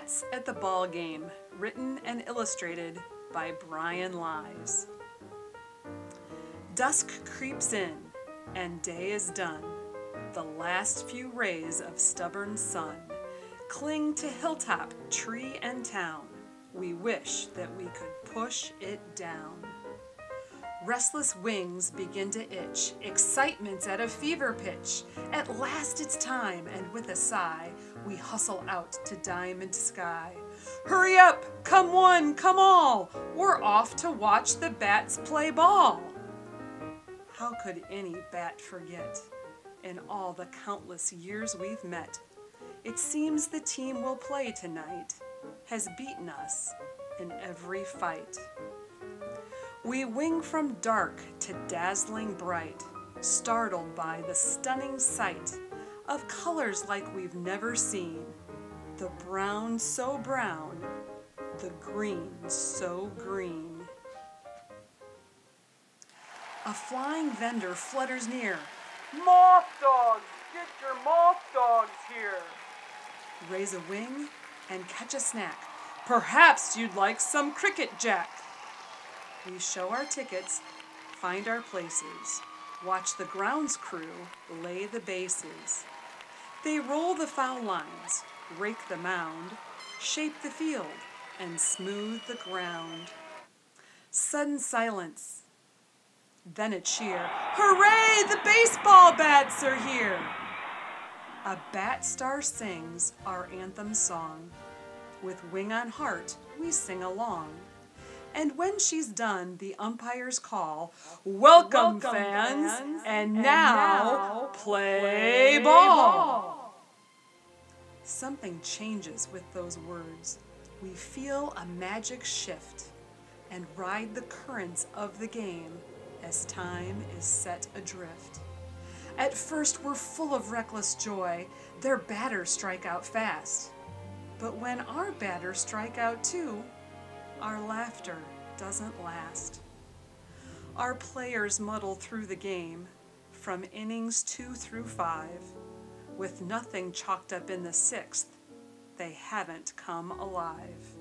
Bats at the Ball Game, written and illustrated by Brian Lives. Dusk creeps in, and day is done. The last few rays of stubborn sun cling to hilltop, tree, and town. We wish that we could push it down. Restless wings begin to itch, excitement's at a fever pitch. At last it's time, and with a sigh, we hustle out to diamond sky. Hurry up, come one, come all, we're off to watch the bats play ball. How could any bat forget, in all the countless years we've met, it seems the team we'll play tonight has beaten us in every fight. We wing from dark to dazzling bright, startled by the stunning sight of colors like we've never seen. The brown so brown, the green so green. A flying vendor flutters near. Moth dogs! Get your moth dogs here! Raise a wing and catch a snack. Perhaps you'd like some cricket jack. We show our tickets, find our places, watch the grounds crew lay the bases. They roll the foul lines, rake the mound, shape the field, and smooth the ground. Sudden silence, then a cheer. Hooray, the baseball bats are here! A bat star sings our anthem song. With wing on heart, we sing along. And when she's done, the umpires call, Welcome fans, and now play ball. Something changes with those words. We feel a magic shift and ride the currents of the game as time is set adrift. At first, we're full of reckless joy. Their batters strike out fast. But when our batters strike out too, our laughter doesn't last. Our players muddle through the game from innings 2 through 5. With nothing chalked up in the 6th, they haven't come alive.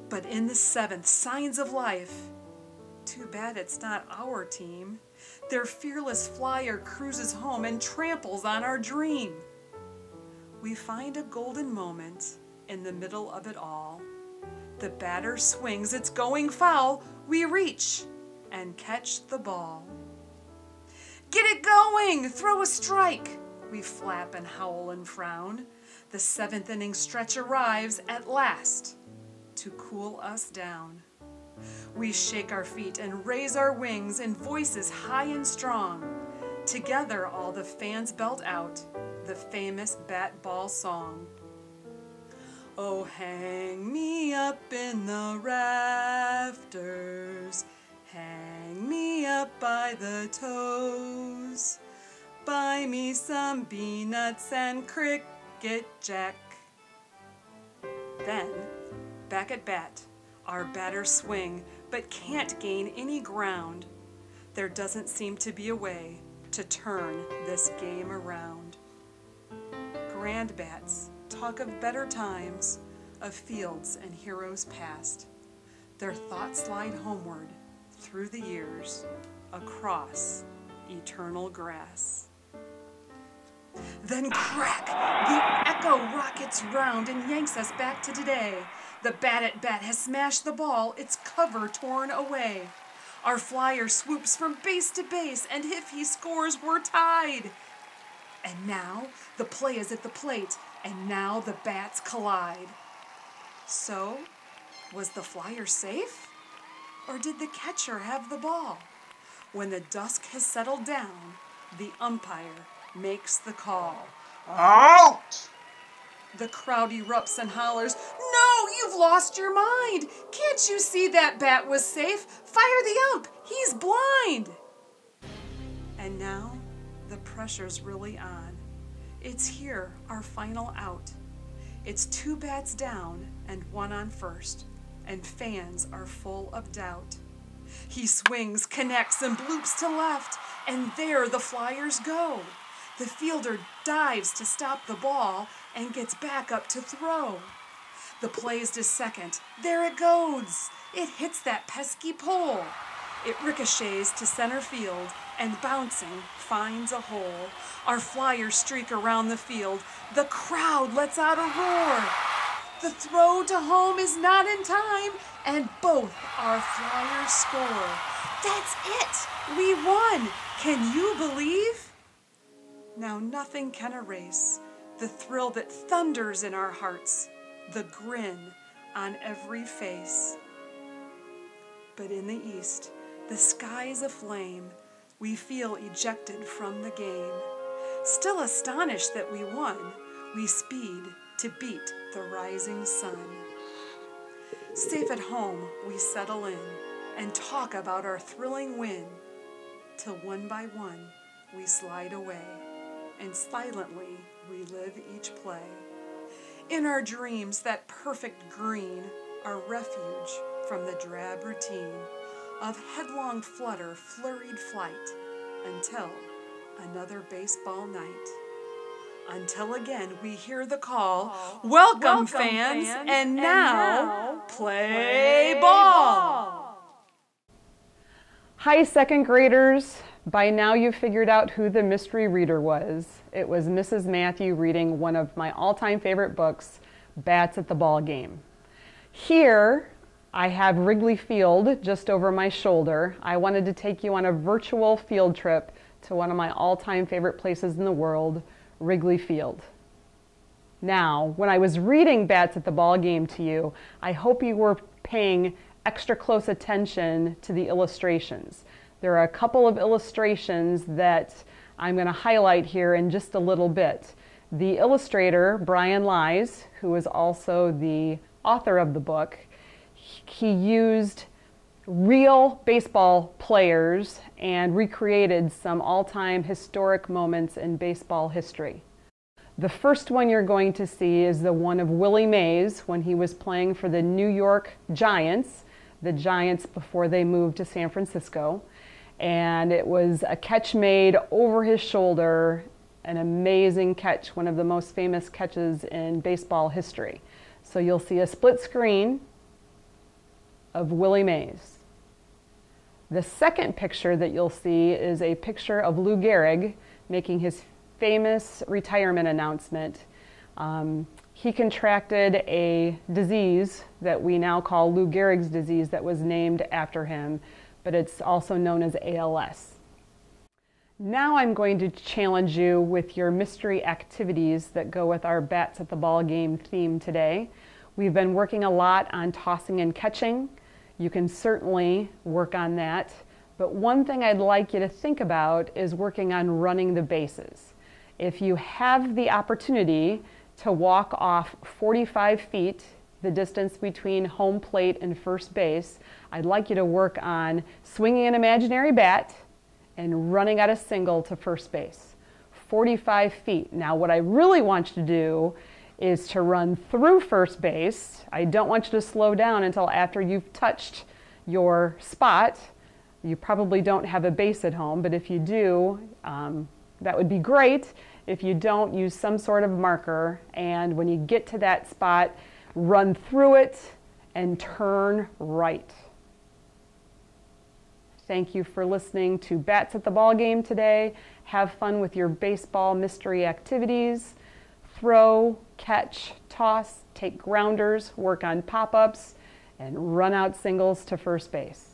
But in the 7th, signs of life. Too bad it's not our team. Their fearless flyer cruises home and tramples on our dream. We find a golden moment in the middle of it all. The batter swings, it's going foul. We reach and catch the ball. Get it going, throw a strike. We flap and howl and frown. The 7th inning stretch arrives at last to cool us down. We shake our feet and raise our wings in voices high and strong. Together all the fans belt out the famous bat ball song. Oh, hang me up in the rafters, hang me up by the toes, buy me some peanuts and cricket jack. Then, back at bat, our batters swing, but can't gain any ground. There doesn't seem to be a way to turn this game around. Grand bats talk of better times, of fields and heroes past. Their thoughts slide homeward through the years, across eternal grass. Then crack! The echo rockets round and yanks us back to today. The bat at bat has smashed the ball, its cover torn away. Our flyer swoops from base to base, and if he scores, we're tied. And now the play is at the plate, and now the bats collide. So, was the flyer safe? Or did the catcher have the ball? When the dusk has settled down, the umpire makes the call. Out! The crowd erupts and hollers, No, you've lost your mind! Can't you see that bat was safe? Fire the ump! He's blind! And now, the pressure's really on. It's here, our final out. It's 2 bats down and 1 on first, and fans are full of doubt. He swings, connects, and bloops to left, and there the flyers go. The fielder dives to stop the ball and gets back up to throw. The play's to second. There it goes. It hits that pesky pole. It ricochets to center field and bouncing finds a hole. Our flyers streak around the field. The crowd lets out a roar. The throw to home is not in time, and both our flyers score. That's it! We won! Can you believe? Now nothing can erase the thrill that thunders in our hearts, the grin on every face. But in the east, the sky's aflame. We feel ejected from the game. Still astonished that we won, we speed to beat the rising sun. Safe at home, we settle in and talk about our thrilling win, till one by one we slide away and silently relive each play. In our dreams, that perfect green, our refuge from the drab routine of headlong flutter, flurried flight, until another baseball night. Until again we hear the call, welcome fans, and now play ball. Hi, second graders. By now you've figured out who the mystery reader was. It was Mrs. Mathieu reading one of my all-time favorite books, Bats at the Ballgame. Here, I have Wrigley Field just over my shoulder. I wanted to take you on a virtual field trip to one of my all-time favorite places in the world, Wrigley Field. Now, when I was reading Bats at the Ballgame to you, I hope you were paying extra close attention to the illustrations. There are a couple of illustrations that I'm going to highlight here in just a little bit. The illustrator, Brian Lies, who is also the author of the book, he used real baseball players and recreated some all-time historic moments in baseball history. The first one you're going to see is the one of Willie Mays when he was playing for the New York Giants, the Giants before they moved to San Francisco. And it was a catch made over his shoulder, an amazing catch, one of the most famous catches in baseball history. So you'll see a split screen of Willie Mays. The second picture that you'll see is a picture of Lou Gehrig making his famous retirement announcement. He contracted a disease that we now call Lou Gehrig's disease that was named after him, but it's also known as ALS. Now I'm going to challenge you with your mystery activities that go with our Bats at the Ballgame theme today. We've been working a lot on tossing and catching. You can certainly work on that, but one thing I'd like you to think about is working on running the bases. If you have the opportunity to walk off 45 feet, the distance between home plate and first base, I'd like you to work on swinging an imaginary bat and running out a single to first base. 45 feet. Now what I really want you to do is to run through first base. I don't want you to slow down until after you've touched your spot. You probably don't have a base at home, but if you do, that would be great. If you don't, use some sort of marker, and when you get to that spot, run through it and turn right. Thank you for listening to Bats at the Ballgame today. Have fun with your baseball mystery activities. Throw, catch, toss, take grounders, work on pop-ups, and run out singles to first base.